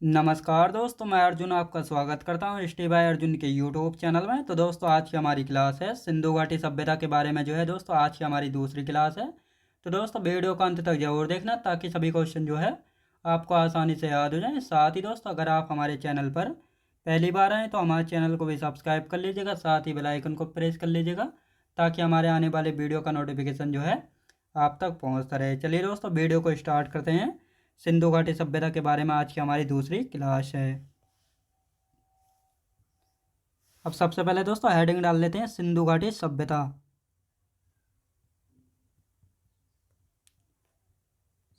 नमस्कार दोस्तों, मैं अर्जुन आपका स्वागत करता हूँ स्टे बाय अर्जुन के यूट्यूब चैनल में। तो दोस्तों आज की हमारी क्लास है सिंधु घाटी सभ्यता के बारे में। जो है दोस्तों आज की हमारी दूसरी क्लास है। तो दोस्तों वीडियो को अंत तक जरूर देखना ताकि सभी क्वेश्चन जो है आपको आसानी से याद हो जाए। साथ ही दोस्तों अगर आप हमारे चैनल पर पहली बार आएँ तो हमारे चैनल को भी सब्सक्राइब कर लीजिएगा, साथ ही बेल आइकन को प्रेस कर लीजिएगा ताकि हमारे आने वाले वीडियो का नोटिफिकेशन जो है आप तक पहुँचता रहे। चलिए दोस्तों वीडियो को स्टार्ट करते हैं। सिंधु घाटी सभ्यता के बारे में आज की हमारी दूसरी क्लास है। अब सबसे पहले दोस्तों हेडिंग डाल लेते हैं सिंधु घाटी सभ्यता।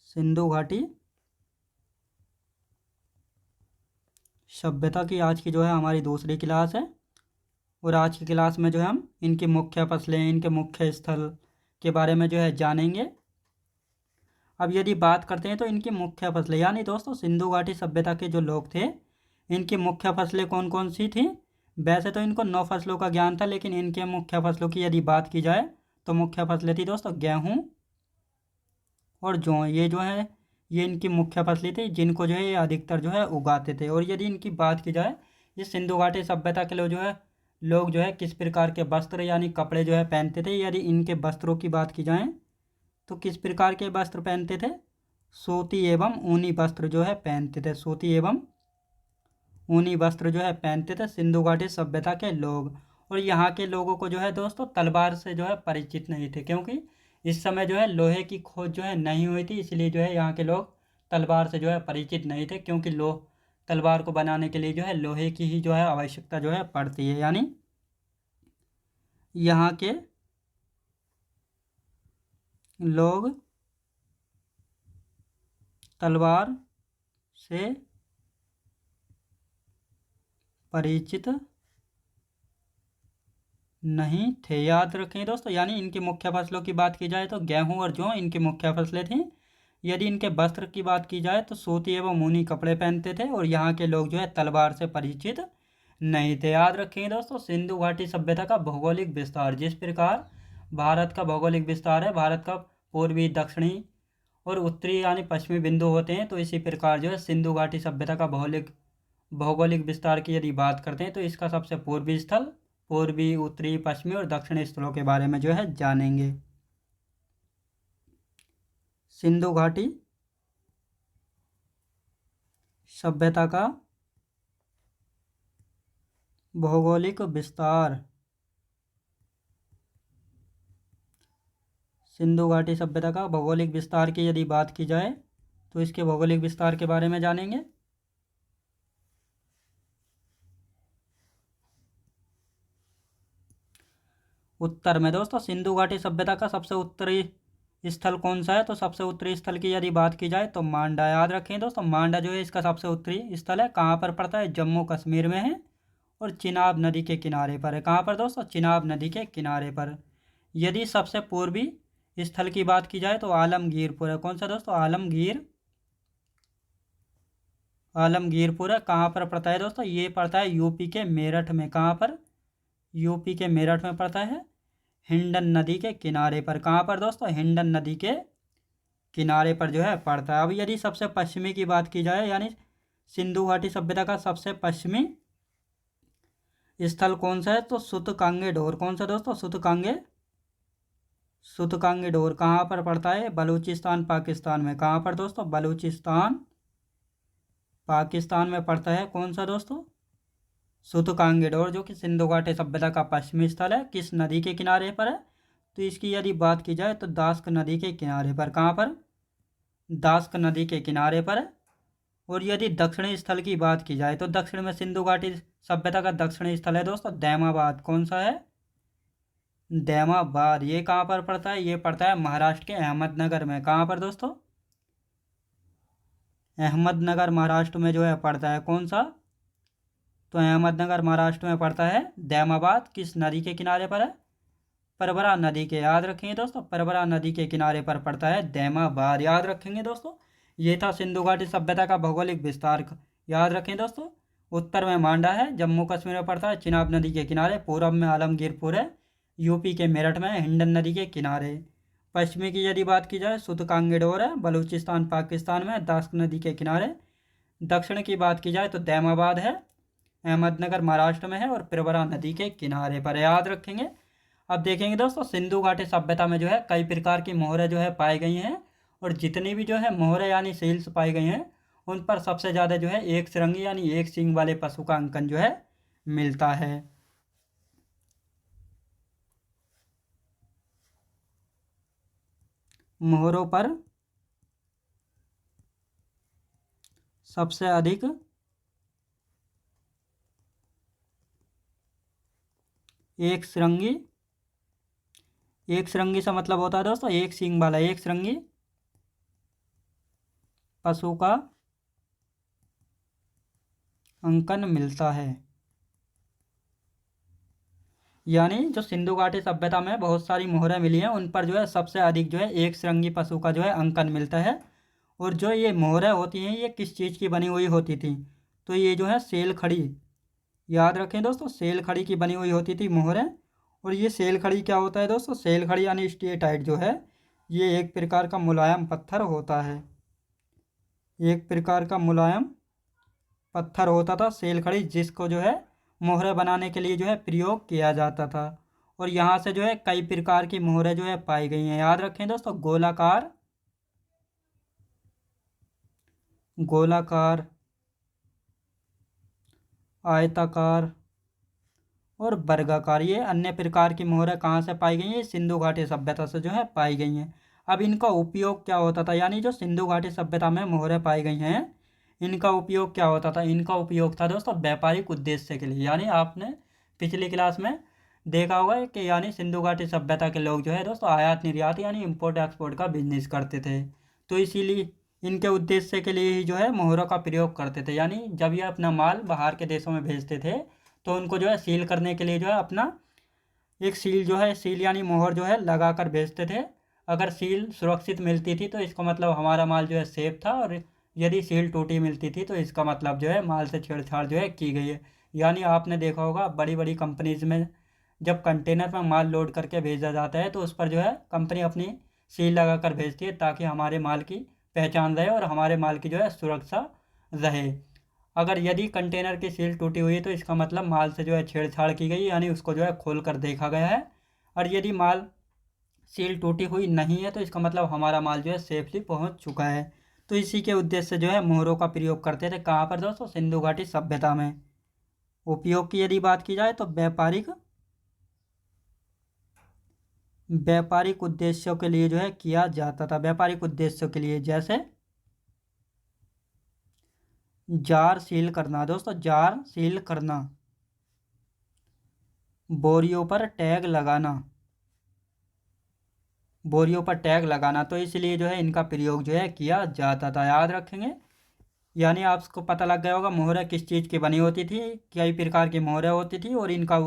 सिंधु घाटी सभ्यता की आज की जो है हमारी दूसरी क्लास है। और आज की क्लास में जो है हम इनकी मुख्य फसलें, इनके मुख्य स्थल के बारे में जो है जानेंगे। अब यदि बात करते हैं तो इनकी मुख्य फसलें, यानी दोस्तों सिंधु घाटी सभ्यता के जो लोग थे इनकी मुख्य फसलें कौन कौन सी थी। वैसे तो इनको 9 फसलों का ज्ञान था, लेकिन इनके मुख्य फसलों की यदि बात की जाए तो मुख्य फसलें थी दोस्तों गेहूँ और जौ। ये जो है ये इनकी मुख्य फसलें थी जिनको जो है ये अधिकतर जो है उगाते थे। और यदि इनकी बात की जाए ये सिंधु घाटी सभ्यता के लोग जो है किस प्रकार के वस्त्र यानी कपड़े जो है पहनते थे। यदि इनके वस्त्रों की बात की जाए तो किस प्रकार के वस्त्र पहनते थे। सूती एवं ऊनी वस्त्र जो है पहनते थे। सूती एवं ऊनी वस्त्र जो है पहनते थे सिंधु घाटी सभ्यता के लोग। और यहाँ के लोगों को जो है दोस्तों तलवार से जो है परिचित नहीं थे, क्योंकि इस समय जो है लोहे की खोज जो है नहीं हुई थी, इसलिए जो है यहाँ के लोग तलवार से जो है परिचित नहीं थे। क्योंकि तलवार को बनाने के लिए जो है लोहे की ही जो है आवश्यकता जो है पड़ती है। यानी यहाँ के लोग तलवार से परिचित नहीं थे। याद रखें दोस्तों, यानी इनकी मुख्य फसलों की बात की जाए तो गेहूं और जौ इनकी मुख्य फसलें थीं। यदि इनके वस्त्र की बात की जाए तो सूती एवं ऊनी कपड़े पहनते थे। और यहाँ के लोग जो है तलवार से परिचित नहीं थे। याद रखें दोस्तों सिंधु घाटी सभ्यता का भौगोलिक विस्तार, जिस प्रकार भारत का भौगोलिक विस्तार है, भारत का पूर्वी, दक्षिणी और उत्तरी यानी पश्चिमी बिंदु होते हैं, तो इसी प्रकार जो है सिंधु घाटी सभ्यता का भौगोलिक विस्तार की यदि बात करते हैं तो इसका सबसे पूर्वी स्थल, पूर्वी, उत्तरी, पश्चिमी और दक्षिणी स्थलों के बारे में जो है जानेंगे। सिंधु घाटी सभ्यता का भौगोलिक विस्तार। सिंधु घाटी सभ्यता का भौगोलिक विस्तार की यदि बात की जाए तो इसके भौगोलिक विस्तार के बारे में जानेंगे। उत्तर में दोस्तों सिंधु घाटी सभ्यता का सबसे उत्तरी स्थल कौन सा है, तो सबसे उत्तरी स्थल की यदि बात की जाए तो मांडा। याद रखें दोस्तों मांडा जो है इसका सबसे उत्तरी स्थल है। कहाँ पर पड़ता है, जम्मू कश्मीर में है और चिनाब नदी के किनारे पर है। कहाँ पर दोस्तों, चिनाब नदी के किनारे पर। यदि सबसे पूर्वी स्थल की बात की जाए तो आलमगीरपुर है। कौन सा दोस्तों, आलमगीरपुर है। कहाँ पर पड़ता है दोस्तों, ये पड़ता है यूपी के मेरठ में। कहाँ पर, यूपी के मेरठ में पड़ता है, हिंडन नदी के किनारे पर। कहाँ पर दोस्तों, हिंडन नदी के किनारे पर जो है पड़ता है। अब यदि सबसे पश्चिमी की बात की जाए, यानी सिंधु घाटी सभ्यता का सबसे पश्चिमी स्थल कौन सा है, तो सुतकांगे डोर। कौन सा दोस्तों, सुतकांगे डोर कहाँ पर पड़ता है, बलूचिस्तान पाकिस्तान में। कहाँ पर दोस्तों, बलूचिस्तान पाकिस्तान में पड़ता है। कौन सा दोस्तों, सुतकांगे डोर, जो कि सिंधु घाटी सभ्यता का पश्चिमी स्थल है। किस नदी के किनारे पर है, तो इसकी यदि बात की जाए तो दास्क नदी के किनारे पर। कहाँ पर, दास्क नदी के किनारे पर है। और यदि दक्षिणी स्थल की बात की जाए तो दक्षिण में सिंधु घाटी सभ्यता का दक्षिणी स्थल है दोस्तों दैमाबाद। कौन सा है, दैमाबाद। ये कहाँ पर पड़ता है, ये पड़ता है महाराष्ट्र के अहमदनगर में। कहाँ पर दोस्तों, अहमदनगर महाराष्ट्र में जो है पड़ता है। कौन सा, तो अहमदनगर महाराष्ट्र में पड़ता है दैमाबाद। किस नदी के किनारे पर है, परबरा नदी के। याद रखेंगे दोस्तों, परबरा नदी के किनारे पर पड़ता है दैमाबाद। याद रखेंगे दोस्तों, ये था सिंधु घाटी सभ्यता का भौगोलिक विस्तार। याद रखें दोस्तों, उत्तर में मांडा है, जम्मू कश्मीर में पड़ता है, चिनाब नदी के किनारे। पूरब में आलमगीरपुर है, यूपी के मेरठ में, हिंडन नदी के किनारे। पश्चिमी की यदि बात की जाए सुतकांगेडोर है, बलूचिस्तान पाकिस्तान में, दास्क नदी के किनारे। दक्षिण की बात की जाए तो दैमाबाद है, अहमदनगर महाराष्ट्र में है और प्रवरा नदी के किनारे पर है। याद रखेंगे। अब देखेंगे दोस्तों, सिंधु घाटी सभ्यता में जो है कई प्रकार की मोहरें जो है पाई गई हैं, और जितनी भी जो है मोहरें यानी सील्स पाई गई हैं, उन पर सबसे ज़्यादा जो है एक श्रृंगी यानी एक सींग वाले पशु का अंकन जो है मिलता है। मोहरों पर सबसे अधिक एक श्रृंगी, एक श्रृंगी से मतलब होता है दोस्तों एक सींग वाला एक श्रृंगी पशु का अंकन मिलता है। यानी जो सिंधु घाटी सभ्यता में बहुत सारी मोहरें मिली हैं, उन पर जो है सबसे अधिक जो है एक श्रृंगी पशु का जो है अंकन मिलता है। और जो ये मोहरें होती हैं, ये किस चीज़ की बनी हुई होती थी? तो ये जो है सेल खड़ी, याद रखें दोस्तों, सेल खड़ी की बनी हुई होती थी मोहरें। और ये सेल खड़ी क्या होता है दोस्तों? सेल खड़ी यानी स्टेटाइट जो है, ये एक प्रकार का मुलायम पत्थर होता है, एक प्रकार का मुलायम पत्थर होता था सेल खड़ी, जिसको जो है मोहरें बनाने के लिए जो है प्रयोग किया जाता था। और यहाँ से जो है कई प्रकार की मोहरें जो है पाई गई हैं। याद रखें दोस्तों, गोलाकार, गोलाकार, आयताकार और वर्गाकार, ये अन्य प्रकार की मोहरें कहाँ से पाई गई हैं? सिंधु घाटी सभ्यता से जो है पाई गई हैं। अब इनका उपयोग क्या होता था? यानी जो सिंधु घाटी सभ्यता में मोहरें पाई गई हैं, इनका उपयोग क्या होता था? इनका उपयोग था दोस्तों व्यापारिक उद्देश्य के लिए। यानी आपने पिछली क्लास में देखा होगा कि यानी सिंधु घाटी सभ्यता के लोग जो है दोस्तों आयात निर्यात यानी इम्पोर्ट एक्सपोर्ट का बिजनेस करते थे। तो इसीलिए इनके उद्देश्य के लिए ही जो है मोहरों का प्रयोग करते थे। यानी जब ये अपना माल बाहर के देशों में भेजते थे, तो उनको जो है सील करने के लिए जो है अपना एक सील जो है, सील यानी मोहर जो है लगा कर भेजते थे। अगर सील सुरक्षित मिलती थी तो इसका मतलब हमारा माल जो है सेफ था, और यदि सील टूटी मिलती थी तो इसका मतलब जो है माल से छेड़छाड़ जो है की गई है। यानी आपने देखा होगा बड़ी बड़ी कंपनीज में जब कंटेनर में माल लोड करके भेजा जाता है, तो उस पर जो है कंपनी अपनी सील लगा कर भेजती है, ताकि हमारे माल की पहचान रहे और हमारे माल की जो है सुरक्षा रहे। अगर यदि कंटेनर की सील टूटी हुई है तो इसका मतलब माल से जो है छेड़छाड़ की गई, यानी उसको जो है खोल कर देखा गया है। और यदि माल सील टूटी हुई नहीं है तो इसका मतलब हमारा माल जो है सेफली पहुंच चुका है। तो इसी के उद्देश्य से जो है मोहरों का प्रयोग करते थे। कहाँ पर दोस्तों? सिंधु घाटी सभ्यता में। उपयोग की यदि बात की जाए तो व्यापारिक, व्यापारिक उद्देश्यों के लिए जो है किया जाता था। व्यापारिक उद्देश्यों के लिए, जैसे जार सील करना दोस्तों, जार सील करना, बोरियों पर टैग लगाना, बोरियों पर टैग लगाना। तो इसलिए जो है इनका प्रयोग जो है किया जाता था। याद रखेंगे। यानी आपको पता लग गया होगा मोहरें किस चीज़ की बनी होती थी, कई प्रकार की मोहरें होती थी और इनका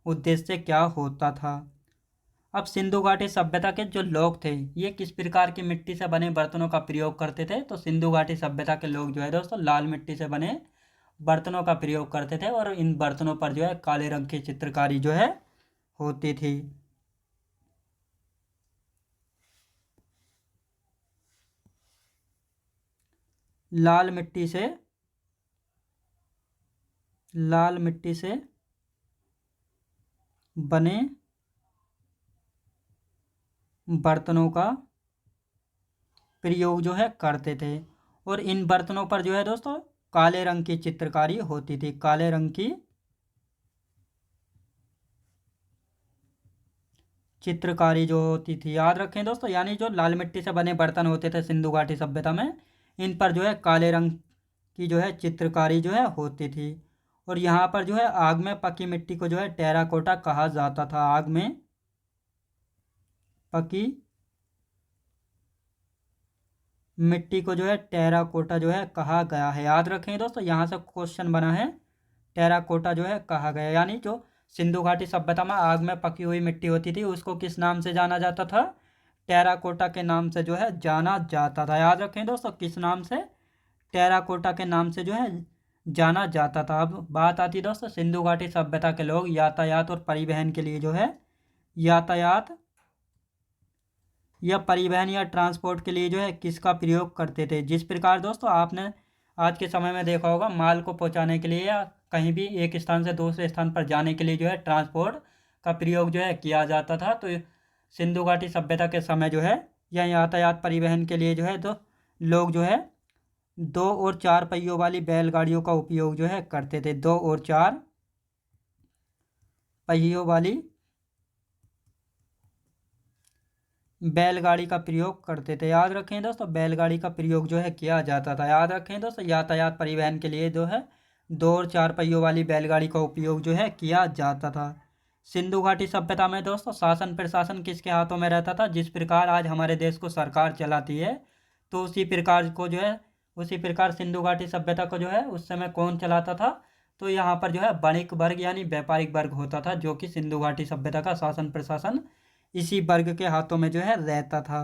उद्देश्य क्या होता था। अब सिंधु घाटी सभ्यता के जो लोग थे, ये किस प्रकार की मिट्टी से बने बर्तनों का प्रयोग करते थे? तो सिंधु घाटी सभ्यता के लोग जो है दोस्तों लाल मिट्टी से बने बर्तनों का प्रयोग करते थे, और इन बर्तनों पर जो है काले रंग की चित्रकारी जो है होती थी। लाल मिट्टी से, लाल मिट्टी से बने बर्तनों का प्रयोग जो है करते थे। और इन बर्तनों पर जो है दोस्तों काले रंग की चित्रकारी होती थी, काले रंग की चित्रकारी जो होती थी। याद रखें दोस्तों, यानी जो लाल मिट्टी से बने बर्तन होते थे सिंधु घाटी सभ्यता में, इन पर जो है काले रंग की जो है चित्रकारी जो है होती थी। और यहाँ पर जो है आग में पकी मिट्टी को जो है टेराकोटा कहा जाता था। आग में पकी मिट्टी को जो है टेराकोटा जो है कहा गया है। याद रखें दोस्तों, यहाँ से क्वेश्चन बना है, टेराकोटा जो है कहा गया। यानी जो सिंधु घाटी सभ्यता में आग में पकी हुई मिट्टी होती थी, उसको किस नाम से जाना जाता था? टेराकोटा के नाम से जो है जाना जाता था। याद रखें दोस्तों, किस नाम से? टेराकोटा के नाम से जो है जाना जाता था। अब बात आती है दोस्तों, सिंधु घाटी सभ्यता के लोग यातायात और परिवहन के लिए जो है, यातायात या परिवहन या ट्रांसपोर्ट के लिए जो है किसका प्रयोग करते थे? जिस प्रकार दोस्तों आपने आज के समय में देखा होगा माल को पहुंचाने के लिए या कहीं भी एक स्थान से दूसरे स्थान पर जाने के लिए जो है ट्रांसपोर्ट का प्रयोग जो है किया जाता था। तो सिंधु घाटी सभ्यता के समय जो है या यातायात परिवहन के लिए जो है तो लोग जो है 2 और 4 पहियों वाली बैलगाड़ियों का उपयोग जो है करते थे। 2 और 4 पहियों वाली बैलगाड़ी का प्रयोग करते थे। याद रखें दोस्तों, बैलगाड़ी का प्रयोग जो है किया जाता था। याद रखें दोस्तों, यातायात परिवहन के लिए जो है 2 और 4 पहियों वाली बैलगाड़ी का उपयोग जो है किया जाता था। सिंधु घाटी सभ्यता में दोस्तों शासन प्रशासन किसके हाथों में रहता था? जिस प्रकार आज हमारे देश को सरकार चलाती है, तो उसी प्रकार को जो है उसी प्रकार सिंधु घाटी सभ्यता को जो है उस समय कौन चलाता था? तो यहाँ पर जो है वणिक वर्ग यानी व्यापारिक वर्ग होता था, जो कि सिंधु घाटी सभ्यता का शासन प्रशासन इसी वर्ग के हाथों में जो है रहता था।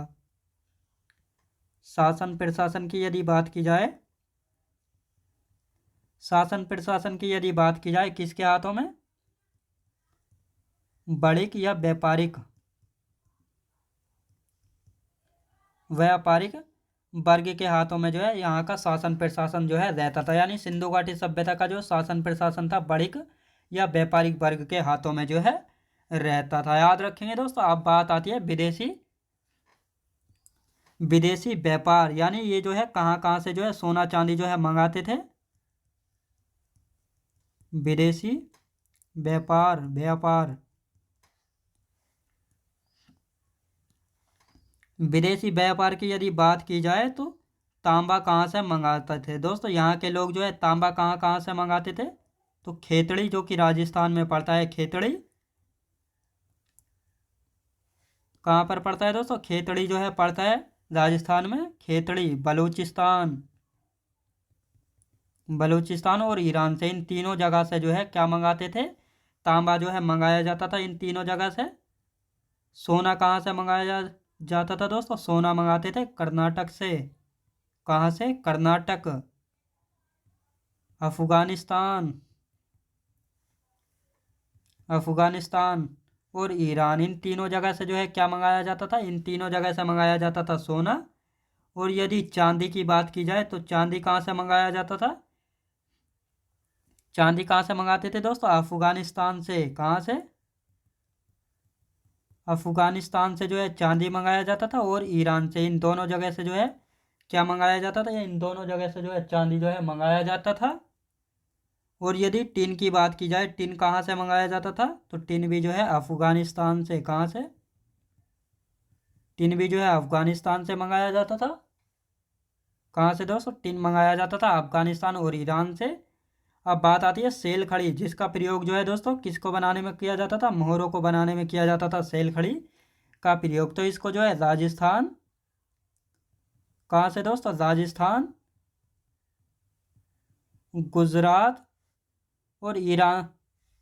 शासन प्रशासन की यदि बात की जाए, शासन प्रशासन की यदि बात की जाए किसके हाथों में? वणिक या व्यापारिक वर्ग के हाथों में जो है यहाँ का शासन प्रशासन जो है रहता था। यानी सिंधु घाटी सभ्यता का जो शासन प्रशासन था वणिक या व्यापारिक वर्ग के हाथों में जो है रहता था। याद रखेंगे दोस्तों। अब बात आती है विदेशी व्यापार, यानी ये जो है कहाँ कहाँ से जो है सोना चांदी जो है मंगाते थे? विदेशी व्यापार विदेशी व्यापार की यदि बात की जाए तो तांबा कहाँ से मंगाते थे? दोस्तों यहाँ के लोग जो है तांबा कहाँ कहाँ से मंगाते थे? तो खेतड़ी, जो कि राजस्थान में पड़ता है। खेतड़ी कहाँ पर पड़ता है दोस्तों? खेतड़ी जो है पड़ता है राजस्थान में। खेतड़ी बलूचिस्तान और ईरान से, इन तीनों जगह से जो है क्या मंगाते थे? तांबा जो है मंगाया जाता था इन तीनों जगह से। सोना कहाँ से मंगाया जाता था दोस्तों? सोना मंगाते थे कर्नाटक से। कहाँ से? कर्नाटक, अफगानिस्तान और ईरान, इन तीनों जगह से जो है क्या मंगाया जाता था? इन तीनों जगह से मंगाया जाता था सोना। और यदि चांदी की बात की जाए तो चांदी कहाँ से मंगाया जाता था? चांदी कहाँ से मंगाते थे दोस्तों? अफगानिस्तान से। कहाँ से? अफगानिस्तान से जो है चांदी मंगाया जाता था और ईरान से। इन दोनों जगह से जो है क्या मंगाया जाता था? इन दोनों जगह से जो है चांदी जो है मंगाया जाता था। और यदि टिन की बात की जाए, टिन कहाँ से मंगाया जाता था? तो टिन भी जो है अफगानिस्तान से। कहाँ से? टिन भी जो है अफगानिस्तान से मंगाया जाता था। कहाँ से दोस्तों? टिन मंगाया जाता था अफगानिस्तान और ईरान से। अब बात आती है सेल खड़ी, जिसका प्रयोग जो है दोस्तों किसको बनाने में किया जाता था? मोहरों को बनाने में किया जाता था सेल खड़ी का प्रयोग। तो इसको जो है राजस्थान, कहाँ से दोस्तों? राजस्थान,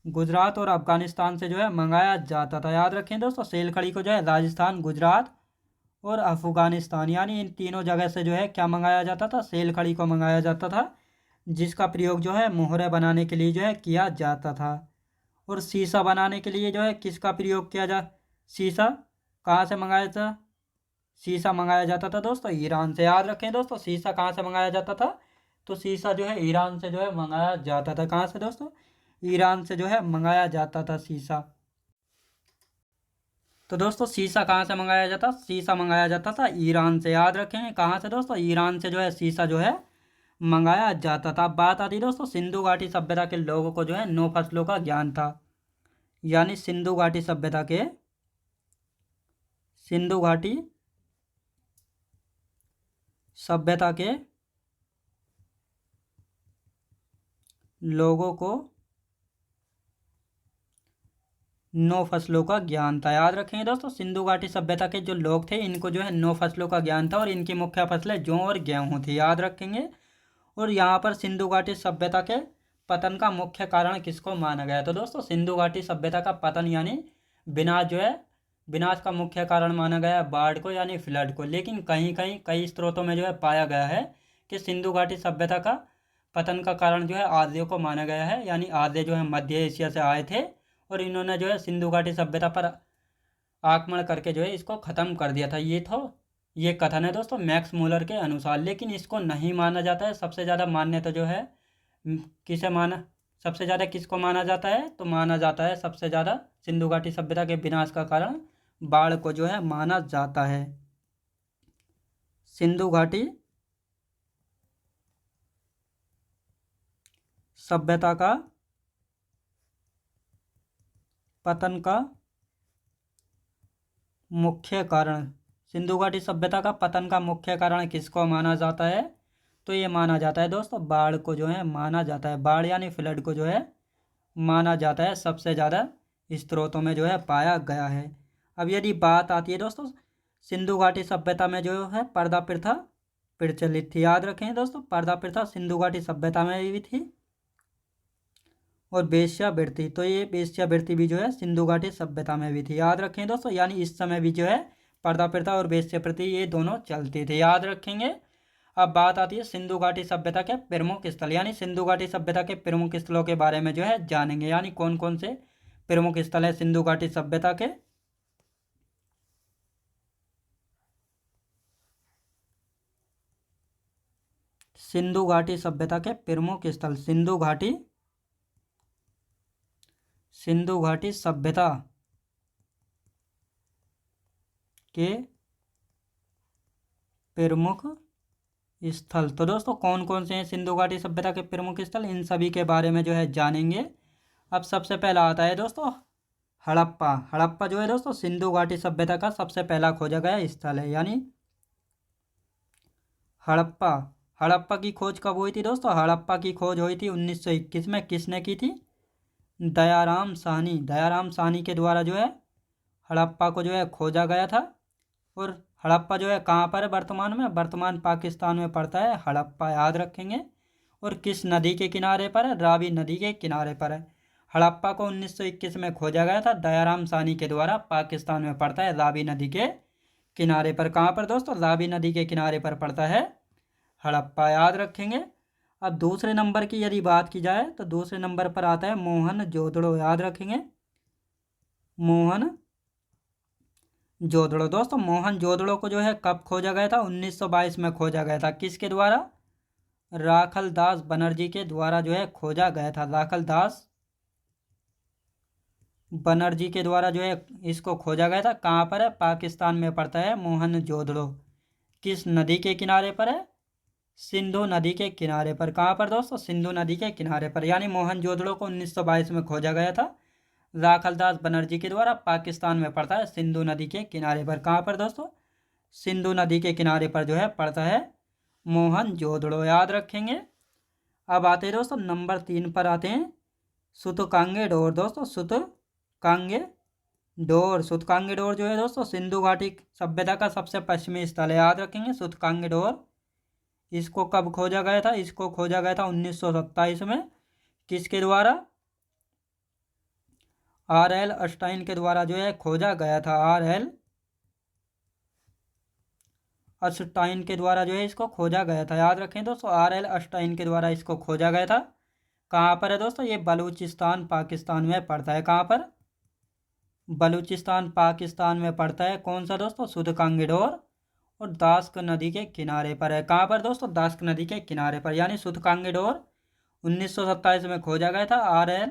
गुजरात और अफगानिस्तान से जो है मंगाया जाता था। याद रखें दोस्तों, सेल खड़ी को जो है राजस्थान, गुजरात और अफगानिस्तान, यानी इन तीनों जगह से जो है क्या मंगाया जाता था? सेल खड़ी को मंगाया जाता था, जिसका प्रयोग जो है मोहरें बनाने के लिए जो है किया जाता था। और शीशा बनाने के लिए जो है किसका प्रयोग किया शीशा कहाँ से मंगाया था? शीशा मंगाया जाता था दोस्तों ईरान से। याद रखें दोस्तों, शीशा कहाँ से मंगाया जाता था? तो शीशा जो है ईरान से जो है मंगाया जाता था। कहाँ से दोस्तों? ईरान से जो है मंगाया जाता था शीशा। तो दोस्तों शीशा कहाँ से मंगाया जाता? शीशा मंगाया जाता था ईरान से। याद रखें कहाँ से दोस्तों? ईरान से जो है शीशा जो है मंगाया जाता था। बात आती दोस्तों सिंधु घाटी सभ्यता के लोगों को जो है 9 फसलों का ज्ञान था। यानी सिंधु घाटी सभ्यता के लोगों को 9 फसलों का ज्ञान था। याद रखेंगे दोस्तों, सिंधु घाटी सभ्यता के जो लोग थे इनको जो है 9 फसलों का ज्ञान था और इनकी मुख्य फसलें जौ और गेहूं थी। याद रखेंगे। और यहाँ पर सिंधु घाटी सभ्यता के पतन का मुख्य कारण किसको माना गया? तो दोस्तों सिंधु घाटी सभ्यता का पतन यानी विनाश का मुख्य कारण माना गया है बाढ़ को यानी फ्लड को। लेकिन कई स्त्रोतों में जो है पाया गया है कि सिंधु घाटी सभ्यता का पतन का कारण जो है आर्यों को माना गया है। यानी आर्य जो है मध्य एशिया से आए थे और इन्होंने जो है सिंधु घाटी सभ्यता पर आक्रमण करके जो है इसको ख़त्म कर दिया था। ये तो ये कथन है दोस्तों मैक्स मूलर के अनुसार, लेकिन इसको नहीं माना जाता है। सबसे ज़्यादा मान्यता जो है किसे माना, सबसे ज़्यादा किसको माना जाता है, तो माना जाता है सबसे ज़्यादा सिंधु घाटी सभ्यता के विनाश का कारण बाढ़ को जो है माना जाता है। सिंधु घाटी सभ्यता का पतन का मुख्य कारण, सिंधु घाटी सभ्यता का पतन का मुख्य कारण किसको माना जाता है, तो ये माना जाता है दोस्तों बाढ़ को जो है माना जाता है। बाढ़ यानी फ्लड को जो है माना जाता है, सबसे ज़्यादा स्रोतों में जो है पाया गया है। अब यदि बात आती है दोस्तों सिंधु घाटी सभ्यता में जो है पर्दा प्रथा प्रचलित थी, याद रखें दोस्तों पर्दा प्रथा सिंधु घाटी सभ्यता में भी थी। और वेश्यावृत्ति, तो ये वेश्यावृत्ति भी जो है सिंधु घाटी सभ्यता में भी थी, याद रखें दोस्तों। यानी इस समय भी जो है पर्दा प्रथा और वेश्यावृत्ति ये दोनों चलते थे, याद रखेंगे। अब बात आती है सिंधु घाटी सभ्यता के प्रमुख स्थल, यानी सिंधु घाटी सभ्यता के प्रमुख स्थलों के बारे में जो है जानेंगे, यानी कौन कौन से प्रमुख स्थल है सिंधु घाटी सभ्यता के। सिंधु घाटी सभ्यता के प्रमुख स्थल, सिंधु घाटी सभ्यता के प्रमुख स्थल, तो दोस्तों कौन कौन से हैं सिंधु घाटी सभ्यता के प्रमुख स्थल, इन सभी के बारे में जो है जानेंगे। अब सबसे पहला आता है दोस्तों हड़प्पा। हड़प्पा जो है दोस्तों सिंधु घाटी सभ्यता का सबसे पहला खोजा गया स्थल है, यानी हड़प्पा। हड़प्पा की खोज कब हुई थी दोस्तों, हड़प्पा की खोज हुई थी 1921 में। किसने की थी, दयाराम साहनी। दयाराम साहनी के द्वारा जो है हड़प्पा को जो है खोजा गया था। और हड़प्पा जो है कहाँ पर है वर्तमान में, वर्तमान पाकिस्तान में पड़ता है हड़प्पा, याद रखेंगे। और किस नदी के किनारे पर है, रावी नदी के किनारे पर है। हड़प्पा को 1921 में खोजा गया था दयाराम साहनी के द्वारा, पाकिस्तान में पड़ता है रावी नदी के किनारे पर। कहाँ पर दोस्तों, रावी नदी के किनारे पर पड़ता है हड़प्पा, याद रखेंगे। अब दूसरे नंबर की यदि बात की जाए तो दूसरे नंबर पर आता है मोहनजोदड़ो, याद रखेंगे मोहनजोदड़ो। दोस्तों मोहनजोदड़ो को जो है कब खोजा गया था, 1922 में खोजा गया था। किसके द्वारा, राखलदास बनर्जी के द्वारा जो है खोजा गया था। राखलदास बनर्जी के द्वारा जो है इसको खोजा गया था। कहाँ पर है, पाकिस्तान में पड़ता है मोहनजोदड़ो। किस नदी के किनारे पर है, सिंधु नदी के किनारे पर। कहाँ पर दोस्तों, सिंधु नदी के किनारे पर। यानी मोहनजोदड़ो को 1922 में खोजा गया था राखलदास बनर्जी के द्वारा, पाकिस्तान में पड़ता है सिंधु नदी के किनारे पर। कहाँ पर दोस्तों, सिंधु नदी के किनारे पर जो है पड़ता है मोहनजोदड़ो, याद रखेंगे। अब आते हैं दोस्तों नंबर 3 पर आते हैं सुतकांगे डोर। दोस्तों सुतकांगे डोर जो है दोस्तों सिंधु घाटी सभ्यता का सबसे पश्चिमी स्थल है, याद रखेंगे सुतकांगे डोर। इसको कब खोजा गया था, इसको खोजा गया था 1927 में। किसके द्वारा, R.L. अस्टाइन के द्वारा जो है खोजा गया था। R.L. अस्टाइन के द्वारा जो है इसको खोजा गया था, याद रखें दोस्तों R.L. अस्टाइन के द्वारा इसको खोजा गया था। कहाँ पर है दोस्तों, ये बलूचिस्तान पाकिस्तान में पड़ता है। कहाँ पर, बलूचिस्तान पाकिस्तान में पड़ता है। कौन सा दोस्तों, सुतकांगे डोर। और दास्क नदी के किनारे पर है। कहाँ पर दोस्तों, दास्क नदी के किनारे पर। यानी सुतकांगे डोर 1927 में खोजा गया था R.L.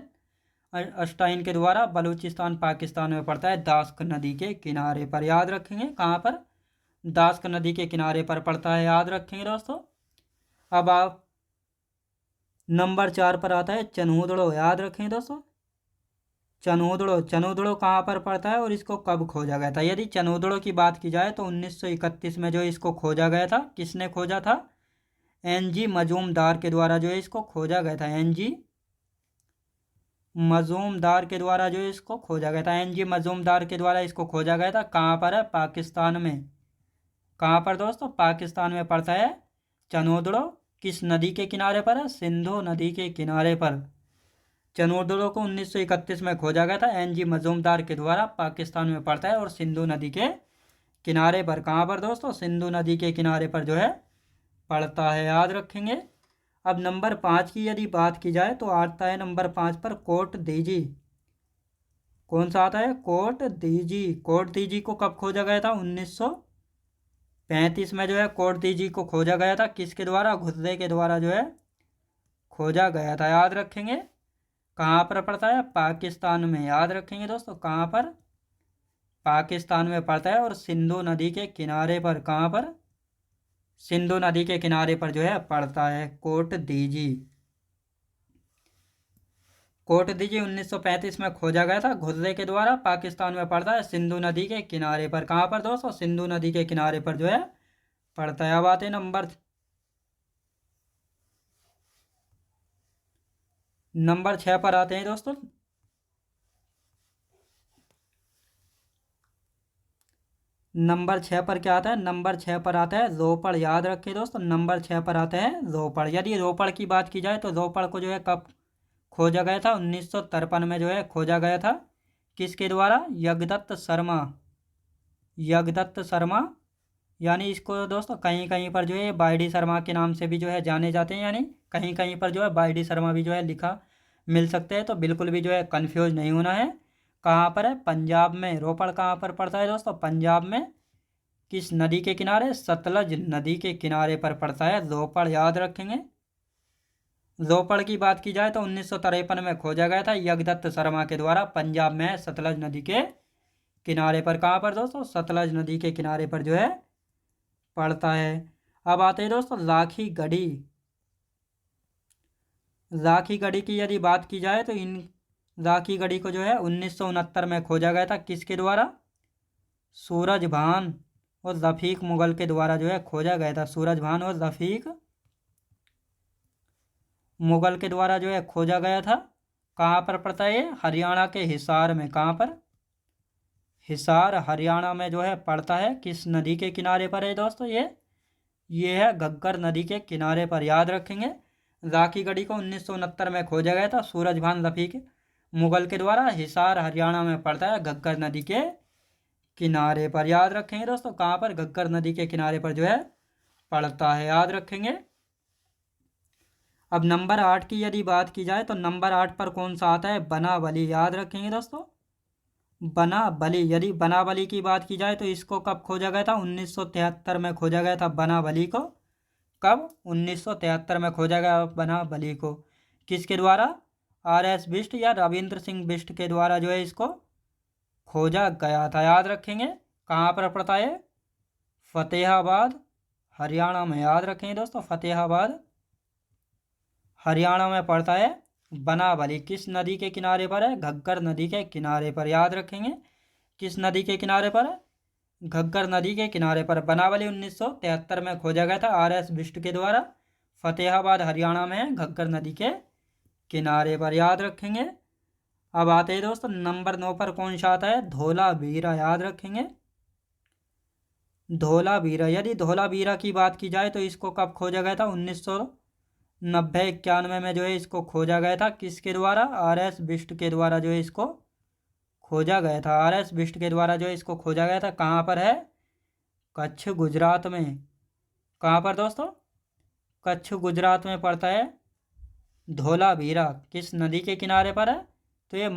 अस्टाइन के द्वारा, बलूचिस्तान पाकिस्तान में पड़ता है दास्क नदी के किनारे पर, याद रखेंगे। कहाँ पर, दास्क नदी के किनारे पर पड़ता है, याद रखेंगे दोस्तों। अब आप नंबर 4 पर आता है चनहूदड़ो, याद रखें दोस्तों चनहूदड़ो कहाँ पर पड़ता है और इसको कब खोजा गया था। यदि चनहूदड़ो की बात की जाए तो 1931 में जो इसको खोजा गया था। किसने खोजा था, N.G. मजूमदार के द्वारा जो है इसको खोजा गया था। N.G. मजूमदार के द्वारा जो इसको खोजा गया था। N.G. मजूमदार के द्वारा इसको खोजा गया था। कहाँ पर है, पाकिस्तान में। कहाँ पर दोस्तों, पाकिस्तान में पड़ता है चनहूदड़ो। किस नदी के किनारे पर है, सिंधु नदी के किनारे पर। चनहूदड़ो को 1931 में खोजा गया था N.G. मजूमदार के द्वारा, पाकिस्तान में पड़ता है और सिंधु नदी के किनारे पर। कहाँ पर दोस्तों, सिंधु नदी के किनारे पर जो है पड़ता है, याद रखेंगे। अब नंबर 5 की यदि बात की जाए तो आता है नंबर 5 पर कोट दीजी। कौन सा आता है, कोट दीजी। कोट दीजी को कब खोजा गया था, 35 में जो है कोटदीजी को खोजा गया था, किसके द्वारा? घुर्रे के द्वारा जो है खोजा गया था। याद रखेंगे। कहाँ पर पड़ता है? पाकिस्तान में। याद रखेंगे दोस्तों, कहाँ पर? पाकिस्तान में पड़ता है। और सिंधु नदी के किनारे पर, कहाँ पर? सिंधु नदी के किनारे पर जो है पड़ता है कोटदीजी। कोटदीजी 1935 में खोजा गया था घुर्रे के द्वारा, पाकिस्तान में पड़ता है सिंधु नदी के किनारे पर। कहाँ पर दोस्तों? सिंधु नदी के किनारे पर जो है पड़ता है। अब आते हैं नंबर 6 पर आते हैं दोस्तों। नंबर 6 पर क्या आता है? नंबर 6 पर आता है रोपड़। याद रखें दोस्तों, नंबर 6 पर आता है रोपड़। यदि रोपड़ की बात की जाए तो रोपड़ को जो है कब खोजा गया था? 1953 में जो है खोजा गया था। किसके द्वारा? यज्ञदत्त शर्मा। यज्ञदत्त शर्मा, यानी इसको दोस्तों कहीं कहीं पर जो है वाई डी शर्मा के नाम से भी जो है जाने जाते हैं, यानी कहीं कहीं पर जो है वाई डी शर्मा भी जो है लिखा मिल सकते हैं, तो बिल्कुल भी जो है कंफ्यूज नहीं होना है। कहाँ पर है? पंजाब में। रोपड़ कहाँ पर पड़ता है दोस्तों? पंजाब में। किस नदी के किनारे? सतलज नदी के किनारे पर पड़ता है रोपड़। याद रखेंगे। रोपड़ की बात की जाए तो 1953 में खोजा गया था यज्ञदत्त शर्मा के द्वारा, पंजाब में सतलज नदी के किनारे पर। कहाँ पर दोस्तों? सतलज नदी के किनारे पर जो है पड़ता है। अब आते हैं दोस्तों राखी गढ़ी। राखी गढ़ी की यदि बात की जाए तो इन राखी गढ़ी को जो है 1969 में खोजा गया था। किसके द्वारा? सूरजभान और रफ़ीक मुगल के द्वारा जो है खोजा गया था। सूरजभान और रफ़ीक मुगल के द्वारा जो है खोजा गया था। कहाँ पर पड़ता है ये? हरियाणा के हिसार में। कहाँ पर? हिसार हरियाणा में जो है पड़ता है। किस नदी के किनारे पर है दोस्तों? ये है घग्गर नदी के किनारे पर। याद रखेंगे। राखी गढ़ी को 1969 में खोजा गया था सूरजभान रफ़ीक मुगल के द्वारा। हिसार हरियाणा में पड़ता है घग्गर नदी के किनारे पर। याद रखेंगे दोस्तों, कहाँ पर? घग्गर नदी के किनारे पर जो है पड़ता है। याद रखेंगे। अब नंबर 8 की यदि बात की जाए तो नंबर 8 पर कौन सा आता है? बनावली। याद रखेंगे दोस्तों, बनावली। यदि बनावली की बात की जाए तो इसको कब खोजा गया था? 1973 में खोजा गया था बनावली को। कब? 1973 में खोजा गया बनावली को। किसके द्वारा? RS बिष्ट या रविंद्र सिंह बिष्ट के द्वारा जो है इसको खोजा गया था। याद रखेंगे। कहाँ पर पड़ता है? फतेहाबाद हरियाणा में। याद रखेंगे दोस्तों, फतेहाबाद हरियाणा में पड़ता है बनावली। किस नदी के किनारे पर है? घग्गर नदी के किनारे पर। याद रखेंगे। किस नदी के किनारे पर है? घग्गर नदी के किनारे पर। बनावली 1973 में खोजा गया था RS बिष्ट के द्वारा। फतेहाबाद हरियाणा में है, घग्गर नदी के किनारे पर। याद रखेंगे। अब आते हैं दोस्तों नंबर 9 पर कौन सा आता है? धोलावीरा। याद रखेंगे। धोलावीरा। यदि धोलावीरा की बात की जाए तो इसको कब खोजा गया था? 1990-91 में जो है इसको खोजा गया था। किसके द्वारा? RS बिष्ट के द्वारा जो है इसको खोजा गया था। RS बिष्ट के द्वारा जो है इसको खोजा गया था। कहाँ पर है? कच्छ गुजरात में। कहाँ पर दोस्तों? कच्छ गुजरात में पड़ता है धोलावीरा। किस नदी के किनारे पर है? तो ये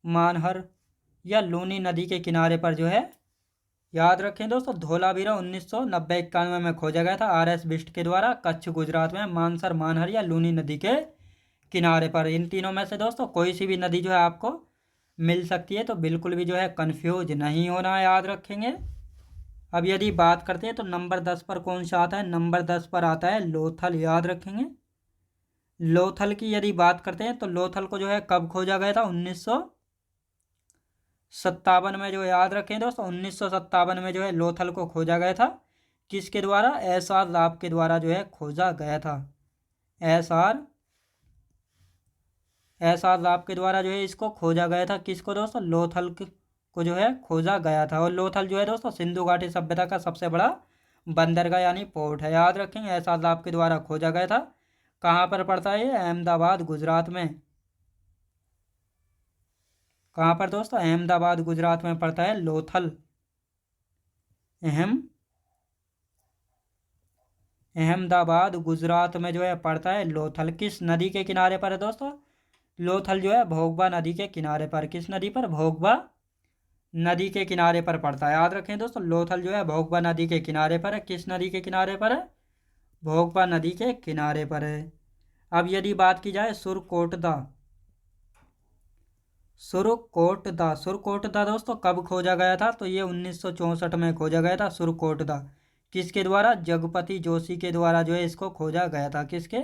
मानहर या लूनी नदी के किनारे पर जो है। याद रखें दोस्तों, धोलावीरा 1990-91 में खोजा गया था RS बिष्ट के द्वारा, कच्छ गुजरात में मानहर या लूनी नदी के किनारे पर। इन तीनों में से दोस्तों कोई सी भी नदी जो है आपको मिल सकती है, तो बिल्कुल भी जो है कन्फ्यूज नहीं होना। याद रखेंगे। अब यदि बात करते हैं तो नंबर 10 पर कौन सा आता है? नंबर 10 पर आता है लोथल। याद रखेंगे। लोथल की यदि बात करते हैं तो लोथल को जो है कब खोजा गया था? 1957 में। जो याद रखें दोस्तों, 1957 में जो है लोथल को खोजा गया था। किसके द्वारा? SR राव के द्वारा जो है खोजा गया था। SR राव के द्वारा जो है इसको खोजा गया था। किसको दोस्तों? लोथल को जो है खोजा गया था। और लोथल जो है दोस्तों सिंधु घाटी सभ्यता का सबसे बड़ा बंदरगाह यानी पोर्ट है। याद रखेंगे। SR राव के द्वारा खोजा गया था। कहाँ पर पड़ता है? अहमदाबाद गुजरात में। कहाँ पर दोस्तों? अहमदाबाद गुजरात में पड़ता है लोथल। अहमदाबाद गुजरात में जो है पड़ता है लोथल। किस नदी के किनारे पर है दोस्तों? लोथल जो है भोगवा नदी के किनारे पर। किस नदी पर? भोगवा नदी के किनारे पर पड़ता है। याद रखें दोस्तों, लोथल जो है भोगवा नदी के किनारे पर है। किस नदी के किनारे पर है? भोगवा नदी के किनारे पर है। अब यदि बात की जाए सुरकोटदा, सुरकोटदा दोस्तों कब खोजा गया था? तो ये 1964 में खोजा गया था सुरकोटदा। किसके द्वारा? जगपति जोशी के द्वारा जो है इसको खोजा गया था। किसके?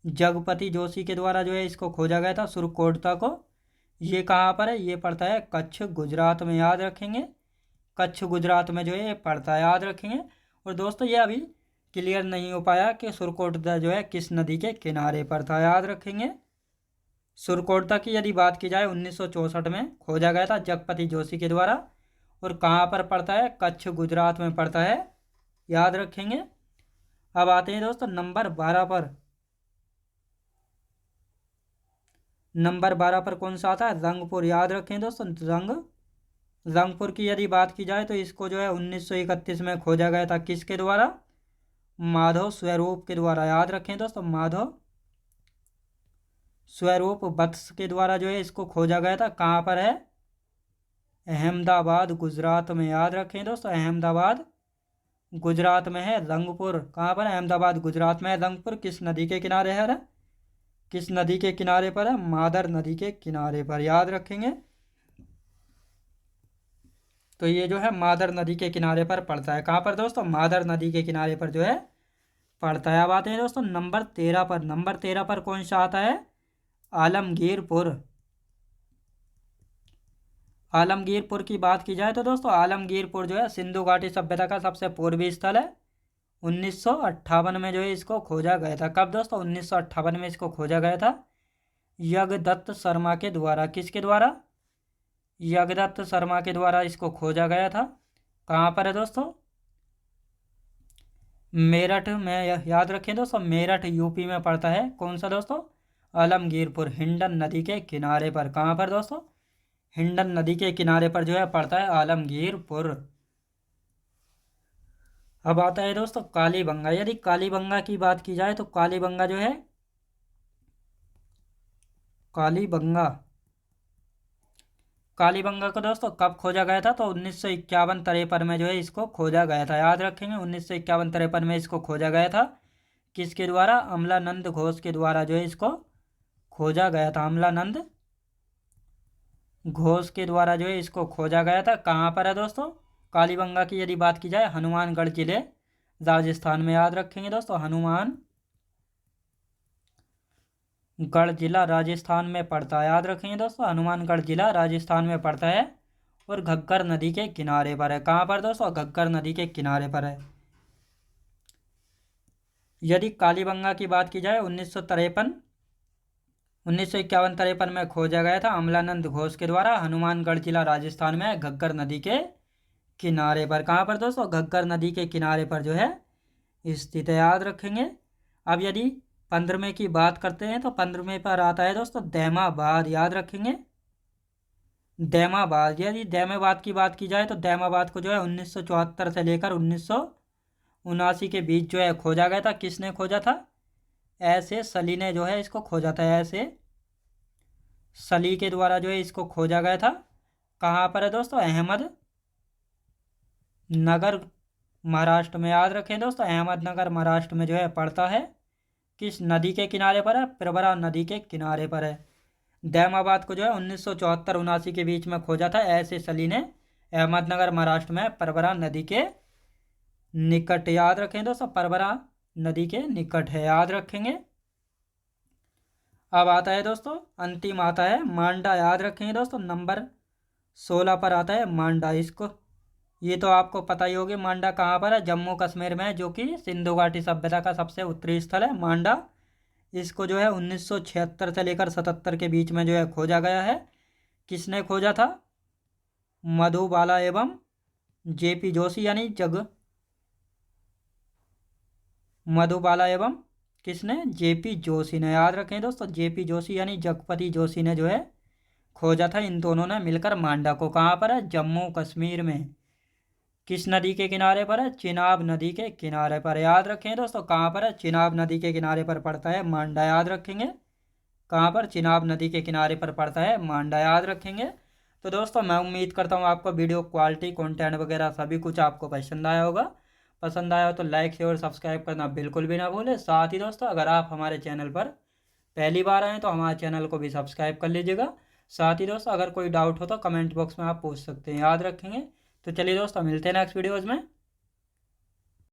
जगपति जोशी के द्वारा जो है इसको खोजा गया था सुरकोटदा को। ये कहाँ पर है? ये पड़ता है कच्छ गुजरात में। याद रखेंगे, कच्छ गुजरात में जो है ये पड़ता है। याद रखेंगे। और दोस्तों ये अभी क्लियर नहीं हो पाया कि सुरकोटदा जो है किस नदी के किनारे पर था। याद रखेंगे। सुरकोटदा की यदि बात की जाए 1964 में खोजा गया था जगपति जोशी के द्वारा। और कहाँ पर पड़ता है? कच्छ गुजरात में पड़ता है। याद रखेंगे। अब आते हैं दोस्तों नंबर 12 पर। नंबर 12 पर कौन सा आता है? रंगपुर। याद रखें दोस्तों, रंगपुर की यदि बात की जाए तो इसको जो है 1931 में खोजा गया था। किसके द्वारा? माधव स्वरूप के द्वारा। याद रखें दोस्तों, माधव स्वरूप वत्स के द्वारा जो है इसको खोजा गया था। कहाँ पर है? अहमदाबाद गुजरात में। याद रखें दोस्तों, अहमदाबाद गुजरात में है रंगपुर। कहाँ पर? अहमदाबाद गुजरात में है रंगपुर। किस नदी के किनारे है? किस नदी के किनारे पर है? मादर नदी के किनारे पर। याद रखेंगे। तो ये जो है मादर नदी के किनारे पर पड़ता है। कहाँ पर दोस्तों? मादर नदी के किनारे पर जो है पड़ता है। अब आते हैं दोस्तों नंबर 13 पर। नंबर 13 पर कौन सा आता है? आलमगीरपुर। आलमगीरपुर की बात की जाए तो दोस्तों आलमगीरपुर जो है सिंधु घाटी सभ्यता का सबसे पूर्वी स्थल है। 1958 में जो है इसको खोजा गया था। कब दोस्तों? 1958 में इसको खोजा गया था यज्ञदत्त शर्मा के द्वारा। किसके द्वारा? यज्ञदत्त शर्मा के द्वारा इसको खोजा गया था। कहाँ पर है दोस्तों? मेरठ में। याद रखें दोस्तों, मेरठ यूपी में पड़ता है। कौन सा दोस्तों? आलमगीरपुर, हिंडन नदी के किनारे पर। कहाँ पर दोस्तों? हिंडन नदी के किनारे पर जो है पड़ता है आलमगीरपुर। अब आता है दोस्तों कालीबंगा। यदि कालीबंगा की बात की जाए तो कालीबंगा जो है, कालीबंगा कालीबंगा को दोस्तों कब खोजा गया था? तो 1951-53 में जो है इसको खोजा गया था। याद रखेंगे, 1951-53 में इसको खोजा गया था। किसके द्वारा? अमलानंद घोष के द्वारा जो है इसको खोजा गया था। अमलानंद घोष के द्वारा जो है इसको खोजा गया था। कहाँ पर है दोस्तों? कालीबंगा की यदि बात की जाए हनुमानगढ़ जिले राजस्थान में। याद रखेंगे दोस्तों, हनुमानगढ़ जिला राजस्थान में पड़ता है। याद रखेंगे दोस्तों, हनुमानगढ़ जिला राजस्थान में पड़ता है और घग्गर नदी के किनारे पर है। कहाँ पर दोस्तों? घग्गर नदी के किनारे पर है। यदि कालीबंगा की बात की जाए 1951-53 में खोजा गया था अमलानंद घोष के द्वारा। हनुमानगढ़ जिला राजस्थान में घग्गर नदी के किनारे पर। कहाँ पर दोस्तों? घग्गर नदी के किनारे पर जो है स्थित है। याद रखेंगे। अब यदि 15वें की बात करते हैं तो 15वें पर आता है दोस्तों दैमाबाद। याद रखेंगे, दैमाबाद। यदि दैमाबाद की बात की जाए तो दैमाबाद को जो है 1974 से लेकर 1979 के बीच जो है खोजा गया था। किसने खोजा था? ऐसे सली ने जो है इसको खोजा था। ऐसे सली के द्वारा जो है इसको खोजा गया था। कहाँ पर है दोस्तों? अहमद नगर महाराष्ट्र में। याद रखें दोस्तों, अहमदनगर महाराष्ट्र में जो है पड़ता है। किस नदी के किनारे पर है? प्रवरा नदी के किनारे पर है। दैमाबाद को जो है 1974-79 के बीच में खोजा था ऐसे सली ने, अहमदनगर महाराष्ट्र में प्रवरा नदी के निकट। याद रखें दोस्तों, प्रवरा नदी के निकट है। याद रखेंगे। अब आता है दोस्तों अंतिम आता है मांडा। याद रखेंगे दोस्तों, नंबर 16 पर आता है मांडा। इसको ये तो आपको पता ही होगी। मांडा कहाँ पर है? जम्मू कश्मीर में, जो कि सिंधु घाटी सभ्यता का सबसे उत्तरी स्थल है मांडा। इसको जो है 1976 से लेकर 77 के बीच में जो है खोजा गया है। किसने खोजा था? मधुबाला एवं जेपी जोशी, यानी मधुबाला एवं किसने? जेपी जोशी ने। याद रखें दोस्तों, जेपी जोशी यानी जगपति जोशी ने जो है खोजा था। इन दोनों ने मिलकर मांडा को। कहाँ पर है? जम्मू कश्मीर में। किस नदी के किनारे पर है? चिनाब नदी के किनारे पर। याद रखें दोस्तों, कहाँ पर है? चिनाब नदी के किनारे पर पड़ता है मांडा। याद रखेंगे, कहाँ पर? चिनाब नदी के किनारे पर पड़ता है मांडा। याद रखेंगे। तो दोस्तों मैं उम्मीद करता हूँ आपको वीडियो क्वालिटी कंटेंट वगैरह सभी कुछ आपको पसंद आया होगा। पसंद आया हो तो लाइक शेयर सब्सक्राइब करना बिल्कुल भी ना भूलें। साथ ही दोस्तों अगर आप हमारे चैनल पर पहली बार आएँ तो हमारे चैनल को भी सब्सक्राइब कर लीजिएगा। साथ ही दोस्तों अगर कोई डाउट हो तो कमेंट बॉक्स में आप पूछ सकते हैं, याद रखेंगे। तो चलिए दोस्तों मिलते हैं नेक्स्ट वीडियोज़ में।